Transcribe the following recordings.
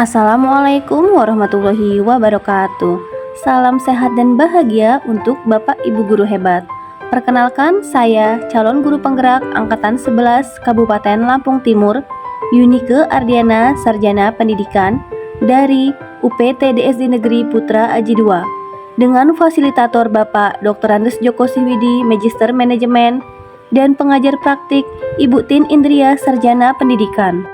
Assalamualaikum warahmatullahi wabarakatuh. Salam sehat dan bahagia untuk Bapak Ibu guru hebat. Perkenalkan, saya calon guru penggerak angkatan 11 Kabupaten Lampung Timur, Yunike Ardiana, Sarjana Pendidikan dari UPTDSD Negeri Putra Aji II, dengan fasilitator Bapak Dr. Andes Joko Siwidi, Magister Manajemen, dan pengajar praktik Ibu Tin Indria, Sarjana Pendidikan.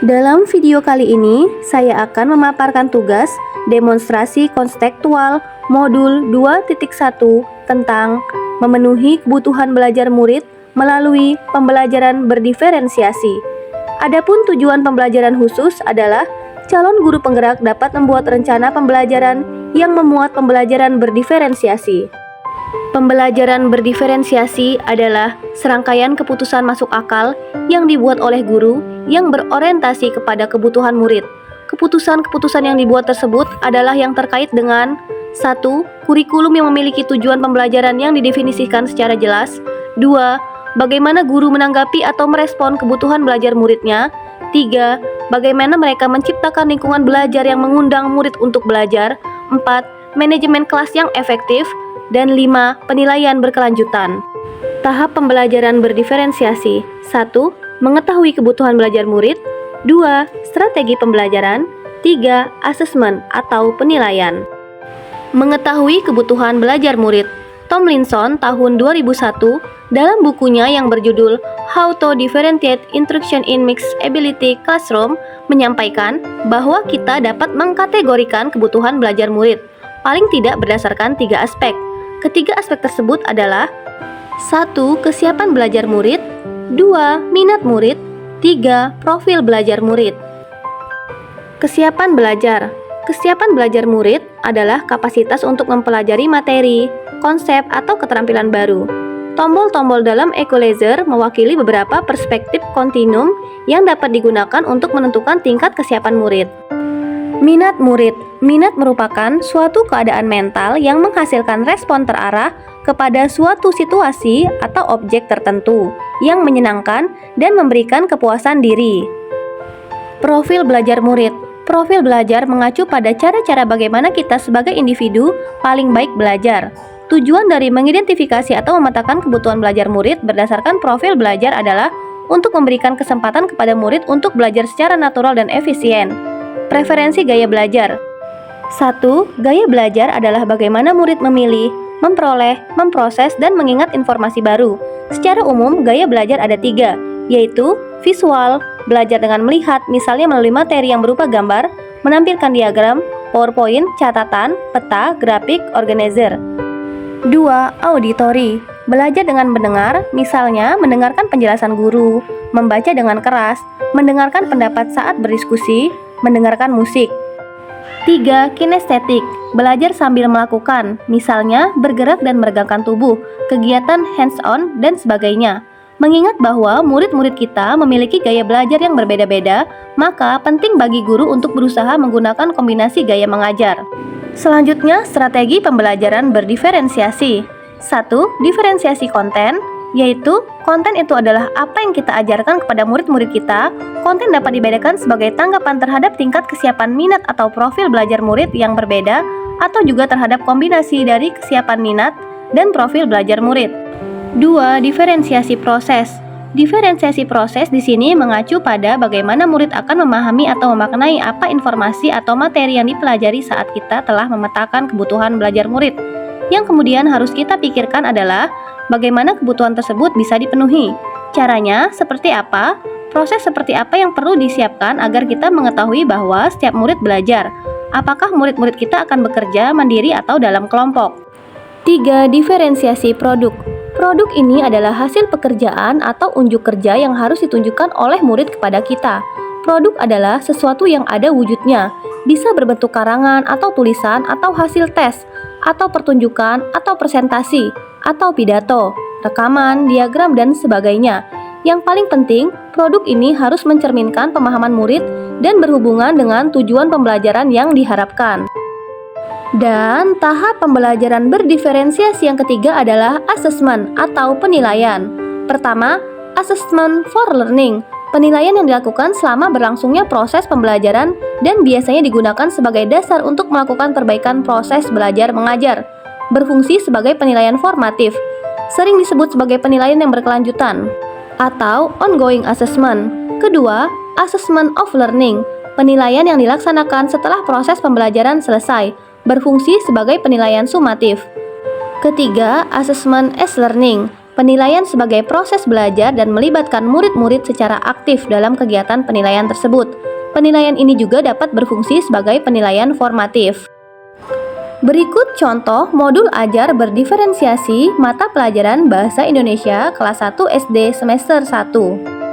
Dalam video kali ini, saya akan memaparkan tugas demonstrasi konstekstual modul 2.1 tentang memenuhi kebutuhan belajar murid melalui pembelajaran berdiferensiasi. Adapun tujuan pembelajaran khusus adalah calon guru penggerak dapat membuat rencana pembelajaran yang memuat pembelajaran berdiferensiasi. Pembelajaran berdiferensiasi adalah serangkaian keputusan masuk akal yang dibuat oleh guru yang berorientasi kepada kebutuhan murid. Keputusan-keputusan yang dibuat tersebut adalah yang terkait dengan 1. Kurikulum yang memiliki tujuan pembelajaran yang didefinisikan secara jelas. 2. Bagaimana guru menanggapi atau merespon kebutuhan belajar muridnya. 3. Bagaimana mereka menciptakan lingkungan belajar yang mengundang murid untuk belajar. 4. Manajemen kelas yang efektif. Dan 5. Penilaian berkelanjutan. Tahap pembelajaran berdiferensiasi. 1. Mengetahui kebutuhan belajar murid. 2. Strategi pembelajaran. 3. Asesmen atau penilaian. Mengetahui kebutuhan belajar murid. Tomlinson tahun 2001 dalam bukunya yang berjudul How to Differentiate Instruction in Mixed Ability Classroom menyampaikan bahwa kita dapat mengkategorikan kebutuhan belajar murid paling tidak berdasarkan 3 aspek. Ketiga aspek tersebut adalah 1. Kesiapan belajar murid. 2. Minat murid. 3. Profil belajar murid. Kesiapan belajar. Kesiapan belajar murid adalah kapasitas untuk mempelajari materi, konsep, atau keterampilan baru. Tombol-tombol dalam equalizer mewakili beberapa perspektif kontinum yang dapat digunakan untuk menentukan tingkat kesiapan murid. Minat murid. Minat merupakan suatu keadaan mental yang menghasilkan respon terarah kepada suatu situasi atau objek tertentu yang menyenangkan dan memberikan kepuasan diri. Profil belajar murid. Profil belajar mengacu pada cara-cara bagaimana kita sebagai individu paling baik belajar. Tujuan dari mengidentifikasi atau memetakan kebutuhan belajar murid berdasarkan profil belajar adalah untuk memberikan kesempatan kepada murid untuk belajar secara natural dan efisien. Preferensi gaya belajar. 1. Gaya belajar adalah bagaimana murid memilih, memperoleh, memproses, dan mengingat informasi baru. Secara umum, gaya belajar ada 3, yaitu visual, belajar dengan melihat, misalnya melalui materi yang berupa gambar, menampilkan diagram, PowerPoint, catatan, peta, grafik, organizer. 2. Auditory, belajar dengan mendengar, misalnya mendengarkan penjelasan guru, membaca dengan keras, mendengarkan pendapat saat berdiskusi, mendengarkan musik. 3. Kinestetik, belajar sambil melakukan, misalnya bergerak dan meregangkan tubuh, kegiatan hands-on, dan sebagainya. Mengingat bahwa murid-murid kita memiliki gaya belajar yang berbeda-beda, maka penting bagi guru untuk berusaha menggunakan kombinasi gaya mengajar. Selanjutnya, strategi pembelajaran berdiferensiasi. 1. Diferensiasi konten, yaitu konten itu adalah apa yang kita ajarkan kepada murid-murid kita. Konten dapat dibedakan sebagai tanggapan terhadap tingkat kesiapan minat atau profil belajar murid yang berbeda, atau juga terhadap kombinasi dari kesiapan minat dan profil belajar murid. 2. Diferensiasi proses. Diferensiasi proses di sini mengacu pada bagaimana murid akan memahami atau memaknai apa informasi atau materi yang dipelajari saat kita telah memetakan kebutuhan belajar murid. Yang kemudian harus kita pikirkan adalah bagaimana kebutuhan tersebut bisa dipenuhi. Caranya seperti apa? Proses seperti apa yang perlu disiapkan agar kita mengetahui bahwa setiap murid belajar? Apakah murid-murid kita akan bekerja mandiri atau dalam kelompok? 3. Diferensiasi produk. Produk ini adalah hasil pekerjaan atau unjuk kerja yang harus ditunjukkan oleh murid kepada kita. Produk adalah sesuatu yang ada wujudnya, bisa berbentuk karangan atau tulisan atau hasil tes, atau pertunjukan atau presentasi, atau pidato, rekaman, diagram, dan sebagainya. Yang paling penting, produk ini harus mencerminkan pemahaman murid dan berhubungan dengan tujuan pembelajaran yang diharapkan. Dan tahap pembelajaran berdiferensiasi yang ketiga adalah asesmen atau penilaian. Pertama, assessment for learning. Penilaian yang dilakukan selama berlangsungnya proses pembelajaran dan biasanya digunakan sebagai dasar untuk melakukan perbaikan proses belajar mengajar. Berfungsi sebagai penilaian formatif, sering disebut sebagai penilaian yang berkelanjutan atau ongoing assessment. Kedua, assessment of learning, penilaian yang dilaksanakan setelah proses pembelajaran selesai, berfungsi sebagai penilaian sumatif. Ketiga, assessment as learning, penilaian sebagai proses belajar dan melibatkan murid-murid secara aktif dalam kegiatan penilaian tersebut. Penilaian ini juga dapat berfungsi sebagai penilaian formatif. Berikut contoh modul ajar berdiferensiasi mata pelajaran Bahasa Indonesia kelas 1 SD semester 1.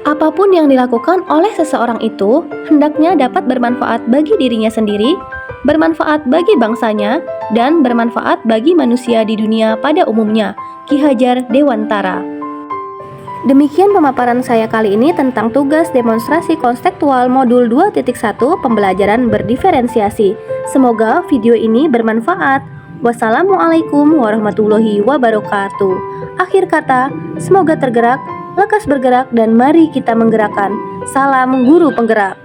Apapun yang dilakukan oleh seseorang itu hendaknya dapat bermanfaat bagi dirinya sendiri, bermanfaat bagi bangsanya, dan bermanfaat bagi manusia di dunia pada umumnya. Ki Hajar Dewantara. Demikian pemaparan saya kali ini tentang tugas demonstrasi konseptual modul 2.1 pembelajaran berdiferensiasi. Semoga video ini bermanfaat. Wassalamualaikum warahmatullahi wabarakatuh. Akhir kata, semoga tergerak, lekas bergerak, dan mari kita menggerakkan. Salam guru penggerak.